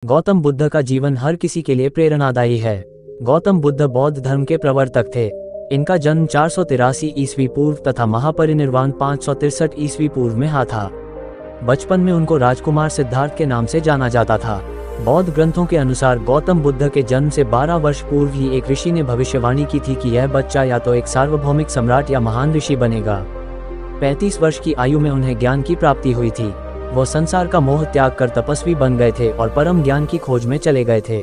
गौतम बुद्ध का जीवन हर किसी के लिए प्रेरणादायी है। गौतम बुद्ध बौद्ध धर्म के प्रवर्तक थे। इनका जन्म 483 ईस्वी पूर्व तथा महापरिनिर्वाण 563 ईस्वी पूर्व में हुआ था। बचपन में उनको राजकुमार सिद्धार्थ के नाम से जाना जाता था। बौद्ध ग्रंथों के अनुसार गौतम बुद्ध के जन्म से 12 वर्ष पूर्व ही एक ऋषि ने भविष्यवाणी की थी कि यह बच्चा या तो एक सार्वभौमिक सम्राट या महान ऋषि बनेगा। 35 वर्ष की आयु में उन्हें ज्ञान की प्राप्ति हुई थी। वो संसार का मोह त्याग कर तपस्वी बन गए थे और परम ज्ञान की खोज में चले गए थे।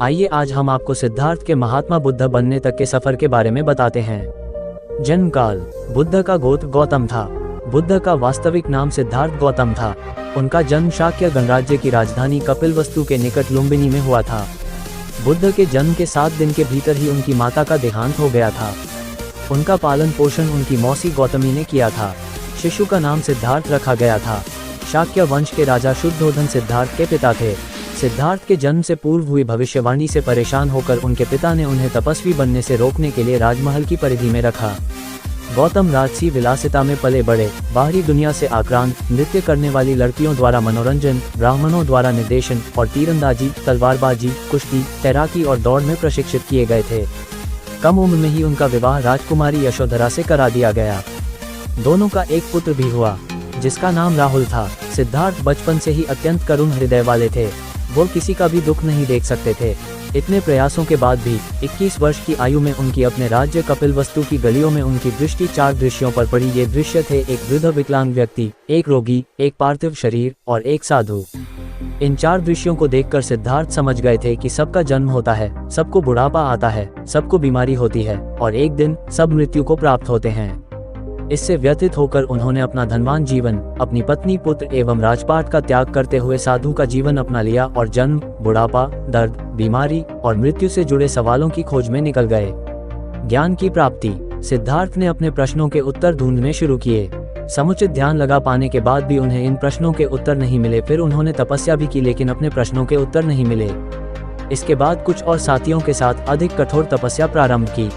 आइए आज हम आपको सिद्धार्थ के महात्मा बुद्ध बनने तक के सफर के बारे में बताते हैं। जन्म काल। बुद्ध का गोत्र गौतम था। बुद्ध का वास्तविक नाम सिद्धार्थ गौतम था। उनका जन्म शाक्य गणराज्य की राजधानी कपिलवस्तु के निकट लुम्बिनी में हुआ था। बुद्ध के जन्म के 7 दिन के भीतर ही उनकी माता का देहांत हो गया था। उनका पालन पोषण उनकी मौसी गौतमी ने किया था। शिशु का नाम सिद्धार्थ रखा गया था। शाक्य वंश के राजा शुद्धोधन सिद्धार्थ के पिता थे। सिद्धार्थ के जन्म से पूर्व हुई भविष्यवाणी से परेशान होकर उनके पिता ने उन्हें तपस्वी बनने से रोकने के लिए राजमहल की परिधि में रखा। गौतम राजसी विलासिता में पले बड़े, बाहरी दुनिया से आक्रांत, नृत्य करने वाली लड़कियों द्वारा मनोरंजन, ब्राह्मणों द्वारा निर्देशन और तीरंदाजी, तलवारबाजी, कुश्ती, तैराकी और दौड़ में प्रशिक्षित किए गए थे। कम उम्र में ही उनका विवाह राजकुमारी यशोधरा से करा दिया गया। दोनों का एक पुत्र भी हुआ जिसका नाम राहुल था। सिद्धार्थ बचपन से ही अत्यंत करुण हृदय वाले थे। वो किसी का भी दुख नहीं देख सकते थे। इतने प्रयासों के बाद भी 21 वर्ष की आयु में उनकी अपने राज्य कपिलवस्तु की गलियों में उनकी दृष्टि 4 दृश्यों पर पड़ी। ये दृश्य थे एक वृद्ध विकलांग व्यक्ति, एक रोगी, एक पार्थिव शरीर और एक साधु। इन 4 दृश्यों को देखकर सिद्धार्थ समझ गए थे कि सबका जन्म होता है, सबको बुढ़ापा आता है, सबको बीमारी होती है और एक दिन सब मृत्यु को प्राप्त होते हैं। इससे व्यथित होकर उन्होंने अपना धनवान जीवन, अपनी पत्नी, पुत्र एवं राजपाट का त्याग करते हुए साधु का जीवन अपना लिया और जन्म, बुढ़ापा, दर्द, बीमारी और मृत्यु से जुड़े सवालों की खोज में निकल गए। ज्ञान की प्राप्ति। सिद्धार्थ ने अपने प्रश्नों के उत्तर ढूंढने शुरू किए। समुचित ध्यान लगा पाने के बाद भी उन्हें इन प्रश्नों के उत्तर नहीं मिले। फिर उन्होंने तपस्या भी की लेकिन अपने प्रश्नों के उत्तर नहीं मिले। इसके बाद कुछ और साथियों के साथ अधिक कठोर तपस्या प्रारंभ की।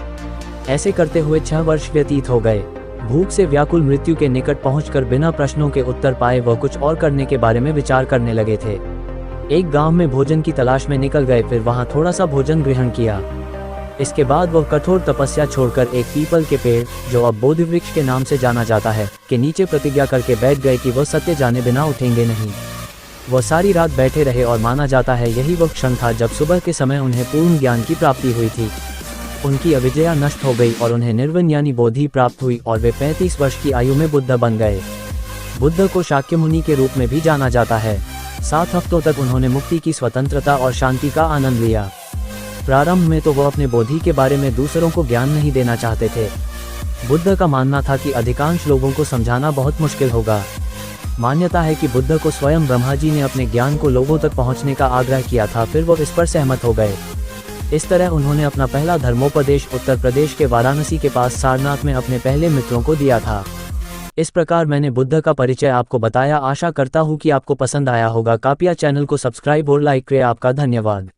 ऐसे करते हुए 6 वर्ष व्यतीत हो गए। भूख से व्याकुल मृत्यु के निकट पहुंचकर बिना प्रश्नों के उत्तर पाए वह कुछ और करने के बारे में विचार करने लगे थे। एक गांव में भोजन की तलाश में निकल गए, फिर वहां थोड़ा सा भोजन ग्रहण किया। इसके बाद वह कठोर तपस्या छोड़कर एक पीपल के पेड़, जो अब बोधि वृक्ष के नाम से जाना जाता है, के नीचे प्रतिज्ञा करके बैठ गए कि वह सत्य जाने बिना उठेंगे नहीं। वह सारी रात बैठे रहे और माना जाता है यही वह क्षण था जब सुबह के समय उन्हें पूर्ण ज्ञान की प्राप्ति हुई थी। उनकी अविद्या नष्ट हो गई और उन्हें निर्वाण यानी बोधि प्राप्त हुई और वे 35 वर्ष की आयु में बुद्ध बन गए। बुद्ध को शाक्य मुनि के रूप में भी जाना जाता है। 7 हफ्तों तक उन्होंने मुक्ति की स्वतंत्रता और शांति का आनंद लिया। प्रारंभ में तो वो अपने बोधि के बारे में दूसरों को ज्ञान नहीं देना चाहते थे। बुद्ध का मानना था कि अधिकांश लोगों को समझाना बहुत मुश्किल होगा। मान्यता है कि बुद्ध को स्वयं ब्रह्मा जी ने अपने ज्ञान को लोगों तक पहुंचने का आग्रह किया था, फिर वो इस पर सहमत हो गए। इस तरह उन्होंने अपना पहला धर्मोपदेश उत्तर प्रदेश के वाराणसी के पास सारनाथ में अपने पहले मित्रों को दिया था। इस प्रकार मैंने बुद्ध का परिचय आपको बताया। आशा करता हूँ कि आपको पसंद आया होगा। कृपया चैनल को सब्सक्राइब और लाइक करें। आपका धन्यवाद।